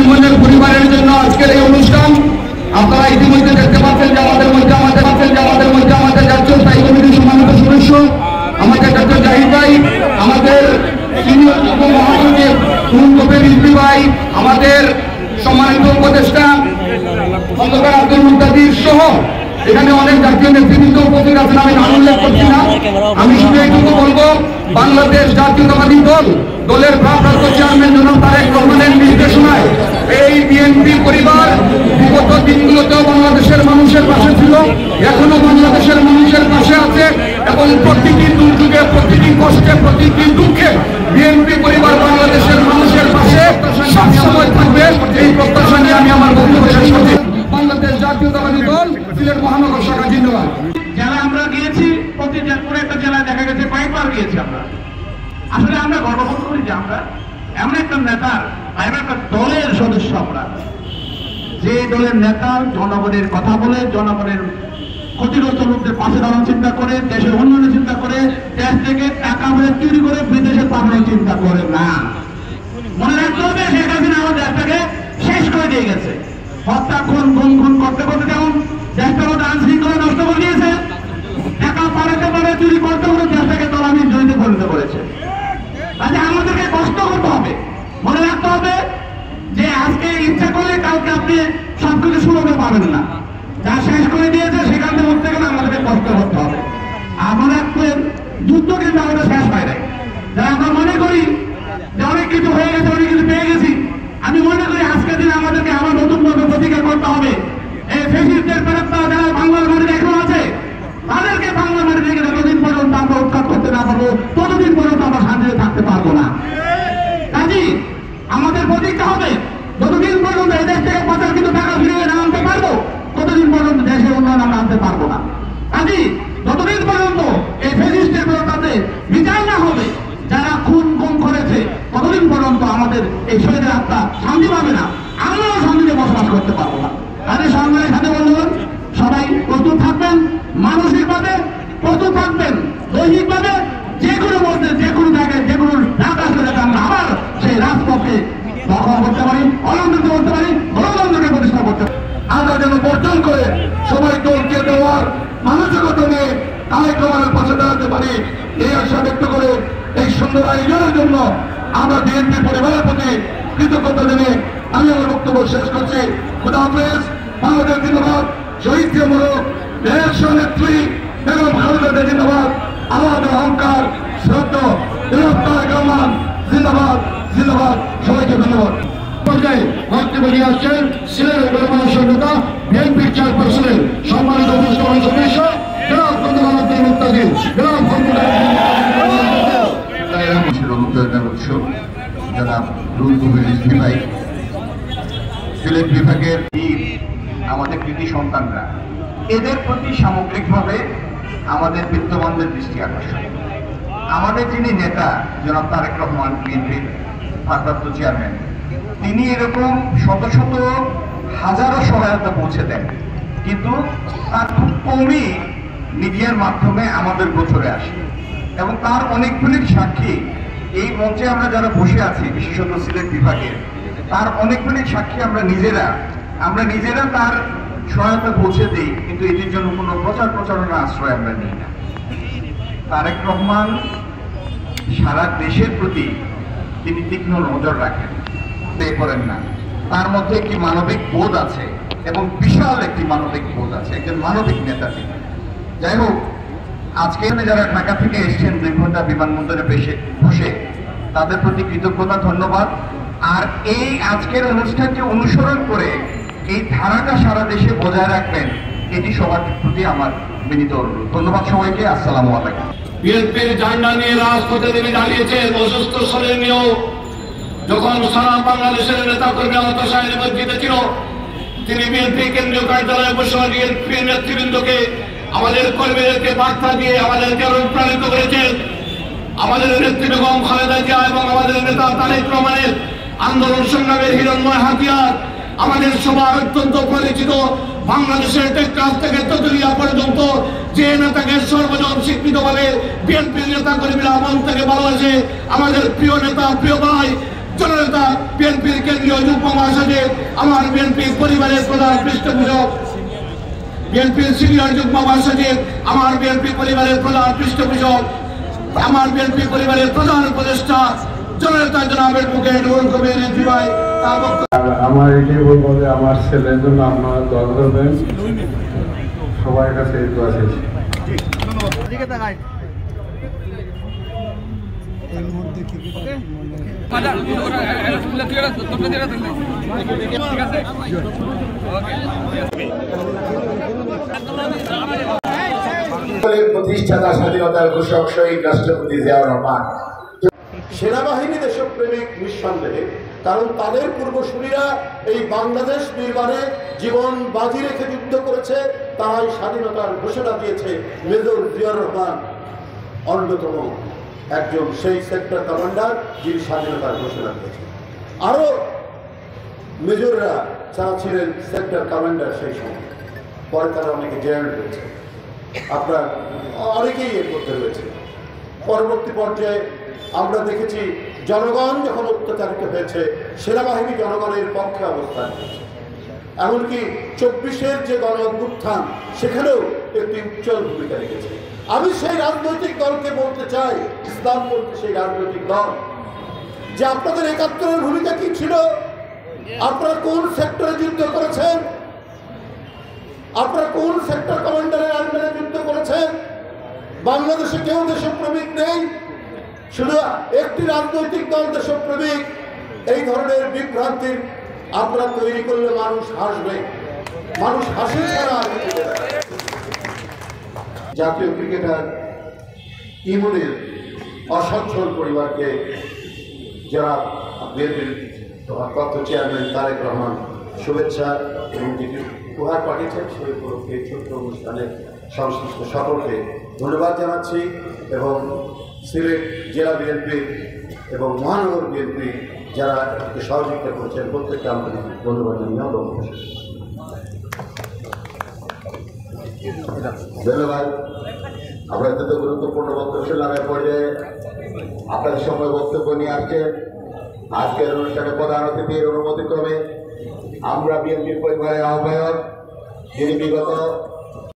মনের পরিবারের জন্য আজকের এই অনুষ্ঠান। আপনারা ইতিমধ্যে দেখতে পাচ্ছেন যে আমাদের মধ্যে আমাদের জাতীয় স্থায়ী কমিটির সম্মানিত সদস্য আমাদের ডক্টর জাহিদ ভাই, আমাদের সিনিয়র যুব মহাসচিব কবির রিজভী ভাই, আমাদের সম্মানিত উপদেষ্টা খন্দকার আব্দুল মুক্তাদির সহ এখানে অনেক জাতীয় নেতৃবৃন্দ উপস্থিত আছেন। আমি নাম উল্লেখ করছি না, আমি শুধু এইটুকু বলবো, বাংলাদেশ জাতীয়তাবাদী দলের ভারপ্রাপ্ত চেয়ারম্যান জনাব তারেক রহমানের নির্দেশনায় এই বিএনপি পরিবার বিগত দিনগুলোতেও বাংলাদেশের মানুষের পাশে ছিল, এখনো বাংলাদেশের মানুষের পাশে আছে এবং প্রতিটি দুর্যোগে, প্রতিটি কষ্টে, প্রতিটি দুঃখে বিএনপি পরিবার বাংলাদেশের মানুষের পাশে সবসময় থাকবে। এই প্রত্যাশা নিয়ে আমি আমার বক্তব্য শেষ করছি। বাংলাদেশ জাতীয়তাবাদী দল সিলেট মহানগর শাখা জিন্দাবাদ। যারা আমরা গিয়েছি প্রতি কোনো একটা জেলায় দেখা গেছে কয়েকবার গিয়েছি আমরা। আসলে আমরা গর্ববোধ করি যে আমরা এমন একটা নেতার, এমন একটা দলের সদস্য আমরা, যে দলের নেতা জনগণের কথা বলে, জনগণের ক্ষতিগ্রস্ত লোকদের পাশে দাঁড়ানোর চিন্তা করে, দেশের উন্নয়নের চিন্তা করে, দেশ থেকে টাকা বলে চুরি করে বিদেশে পাঠানোর চিন্তা করে না। মনে রাখতে হবে, শেখ হাসিনা আমাদের দেশটাকে শেষ করে দিয়ে গেছে। হত্যা, খুন করতে করতে যেমন দেশটার মধ্যে আইন শৃঙ্খলা নষ্ট করে দিয়েছে, টাকা পাঠাতে পারে চুরি করতে করে দেশটাকে তলাবির জড়িতে পরিণত করেছে। তাহলে আমাদেরকে কষ্ট করতে হবে, মনে রাখতে হবে যে আজকে ইচ্ছা করলে কাউকে আপনি সবকিছু সুযোগ পাবেন না। যা শেষ করে দিয়েছে সেখান থেকে উঠতে গেলে আমাদেরকে কষ্ট করতে হবে। আমরা যুদ্ধ কিন্তু আমাদের শেষ হয় নাই। যারা আমরা মনে করি যে অনেক কিছু হয়ে গেছে, অনেক কিছু পেয়ে গেছি, আমি মনে করি আজকের দিনে আমাদেরকে আবার নতুন ভাবে প্রতিকার করতে হবে। এই ফ্যাসিস্টদের প্রেরণা যারা বাংলার মাটিতে এখনো আছে, তাদেরকে বাংলা মাটি থেকে যতদিন পর্যন্ত আমরা উৎখাত করতে না পারবো, ততদিন পর্যন্ত আমরা শান্তিতে থাকতে পারবো না। কাজী আমাদের প্রতিজ্ঞা হবে, যতদিন পর্যন্ত এই দেশ থেকে পাচার কিন্তু টাকা ফিরিয়ে না আনতে পারবো, ততদিন পর্যন্ত দেশের উন্নয়ন আমরা আনতে পারবো না। কাজী যতদিন পর্যন্ত এই ফ্যাসিস্টের বিরুদ্ধে বিচার না হবে, যারা খুন করেছে, ততদিন পর্যন্ত আমাদের এই শহীদের আত্মা শান্তি পাবে না, আমরাও শান্তিতে বসবাস করতে পারবো না। তাদের সম্মানের সাথে বলুন, সবাই প্রস্তুত থাকবেন, মানসিকভাবে প্রস্তুত থাকবেন, দৈহিকভাবে যে কোনো মধ্যে, যে কোনো জায়গায়, যে কোনো রাত আসলে যাতে আমরা আবার সেই রাজপথে দখল করতে পারি, অলঙ্কৃত করতে পারি, গণতন্ত্রকে প্রতিষ্ঠা করতে পারি। আমরা যেন বর্জন করে সবাই দলকে দেওয়ার মানসিকতা নিয়ে তারেক রহমানের পাশে দাঁড়াতে পারি, এই আশা ব্যক্ত করে এই সুন্দর আয়োজনের জন্য আমরা বিএনপি পরিবারের প্রতি কৃতজ্ঞতা জানিয়ে আমি আমার বক্তব্য শেষ করছি। খোদা হাফেজ। বাংলাদেশ জিন্দাবাদ। শহীদ জিয়ামরক দেশ নেত্রী বেগম খালেদা জিন্দাবাদ। আমাদের অহংকার শ্রদ্ধা তারেক রহমান জিন্দাবাদ জিন্দাবাদ। সবাইকে ধন্যবাদ। পর্যায়ে বক্তব্য নিয়ে আসছেন সিলেটের গণমানুষের নেতা বিএনপির চেয়ারপারসনের সম্মানিত উপস্থাপন সদস্য জনাব খন্দকার আব্দুল মুক্তাদির। জনাব খন্দকার সিলেট বিভাগের আমাদের কৃতি সন্তানরা, এদের প্রতি সামগ্রিকভাবে আমাদের বিদ্যমানদের দৃষ্টি আকর্ষণ। আমাদের যিনি নেতা জনাব তারেক রহমান, বিএনপির ভারপ্রাপ্ত চেয়ারম্যান, তিনি এরকম শত শত হাজারো সহায়তা পৌঁছে দেন, কিন্তু তার খুব কমই মিডিয়ার মাধ্যমে আমাদের গোচরে আসে এবং তার অনেকগুলি সাক্ষী এই মঞ্চে আমরা যারা বসে আছি, বিশেষত সিলেট বিভাগের, তার অনেকগুলি সাক্ষী আমরা নিজেরা তার সহায়তা পৌঁছে দিই, কিন্তু এটির জন্য কোনো প্রচারণা আশ্রয় আমরা নিই না। তারেক রহমান সারা দেশের প্রতি তিনি তীক্ষ্ণ নজর রাখেন, করেন না। তার মধ্যে একটি মানবিক বোধ আছে এবং বিশাল একটি মানবিক বোধ আছে, একজন মানবিক নেতা তিনি। যাই হোক, আজকে যারা ঢাকা থেকে এসছেন 2 ঘন্টা বিমানবন্দরে বসে, তাদের প্রতি কৃতজ্ঞতা, ধন্যবাদ। আর এই আজকের অনুষ্ঠানকে অনুসরণ করে এই ধারাটা সারা দেশে বজায় রাখবেন, এটি সবার প্রতি আমার বিনীত অনুরোধ। ধন্যবাদ সবাইকে। আসসালামু আলাইকুম। বিএনপির ঝান্ডা নিয়ে রাজপথে তিনি দাঁড়িয়েছেন অসুস্থ শরীর নিয়েও। যখন সারা বাংলাদেশের নেতা কর্মী হতাশায় মসজিদে ছিল, তিনি বিএনপি কেন্দ্রীয় কার্যালয়ে বসে বিএনপি নেতৃবৃন্দকে, আমাদের কর্মীদেরকে বার্তা দিয়ে আমাদেরকে অনুপ্রাণিত করেছেন। আমাদের নেত্রী বেগম খালেদা জিয়া এবং আমাদের নেতা তারেক রহমানের আন্দোলন সংগ্রামের হিরণময় হাতিয়ার, আমাদের সবার অত্যন্ত পরিচিত বাংলাদেশের টেকনাফ থেকে তেতুলিয়া পর্যন্ত যে নেতাকে সর্বজন স্বীকৃতভাবে বিএনপির নেতা কর্মীরা মন থেকে ভালোবাসে, আমাদের প্রিয় নেতা, প্রিয় ভাই জননেতা বিএনপির কেন্দ্রীয় যুগ্ম মহাসচিব, আমার বিএনপি পরিবারের প্রধান পৃষ্ঠপোষক, বিএনপির সিনিয়র যুগ্ম মহাসচিব, আমার বিএনপি পরিবারের প্রধান পৃষ্ঠপোষক, আমার বিএনপি পরিবারের প্রধান উপদেষ্টা জননেতা জনাব অ্যাডভোকেট রুহুল কবির রিজভী ভাই তার বক্তব্য। আমার এটাই বলবো যে আমার ছেলের জন্য আপনারা দোয়া করবেন, সবার কাছে এই দোয়া চাইছি। প্রতিষ্ঠাতা স্বাধীনতার ঘোষক শহীদ রাষ্ট্রপতি জিয়াউর রহমান। সেনাবাহিনী দেশপ্রেমিক নিঃসন্দেহে, কারণ তাদের পূর্বসূরীরা এই বাংলাদেশ নির্মাণে জীবন বাজি রেখে যুদ্ধ করেছে, তারাই স্বাধীনতার ঘোষণা দিয়েছে। মেজর জিয়াউর রহমান অন্যতম একজন সেই সেক্টর কমান্ডার যিনি স্বাধীনতার ঘোষণা দিয়েছেন। আরও মেজররা যারা ছিলেন সেক্টর কমান্ডার সেই সময়, পরে তারা অনেকে জেনারেল হয়েছে, আপনার অনেকেই এর মধ্যে রয়েছে। পরবর্তী পর্যায়ে আমরা দেখেছি জনগণ যখন অত্যাচারিত হয়েছে, সেনাবাহিনী জনগণের পক্ষে অবস্থান নিয়েছে। এমনকি 24-এর যে গণ অভ্যুত্থান, সেখানেও একটি উজ্জ্বল ভূমিকা রেখেছে। আমি সেই রাজনৈতিক দলকে বলতে চাই, ইসলাম বলতে সেই রাজনৈতিক দল, যে আপনাদের 71-এর ভূমিকা কি ছিল? আপনারা কোন সেক্টরে যুদ্ধ করেছেন? আপনারা কোন সেক্টর কমান্ডারের আন্ডারে যুদ্ধ করেছেন? বাংলাদেশে কেউ দেশপ্রেমিক নেই, শুধু একটি রাজনৈতিক দল দেশপ্রেমিক। এই ধরনের বিভ্রান্তির আপনারা তৈরি করলে মানুষ হাসবে, মানুষ হাসি ছাড়া আর কিছু না। জাতীয় ক্রিকেটার ইমনের অসচ্ছল পরিবারকে যারা বিএনপির তথ্য চেয়ারম্যান তারেক রহমান শুভেচ্ছা এবং যেটি উপহার পাঠিয়েছেন, সেই উপলক্ষে ছোট্ট অনুষ্ঠানে সংশ্লিষ্ট সকলকে ধন্যবাদ জানাচ্ছি এবং সিলেট জেলা বিএনপি এবং মহানগর বিএনপি যারা সহযোগিতা করছেন প্রত্যেককে আমাদের ধন্যবাদ জানিয়ে ধন্যবাদ। আমরা এত গুরুত্বপূর্ণ বক্তব্য শুনলাম, এর পর্যায়ে আপনাদের সময় বক্তব্য নিয়ে আসছেন আজকের অনুষ্ঠানে প্রধান অতিথির অনুমতি ক্রমে আমরা বিএনপির পরিবারের আহ্বায়ক, যিনি বিগত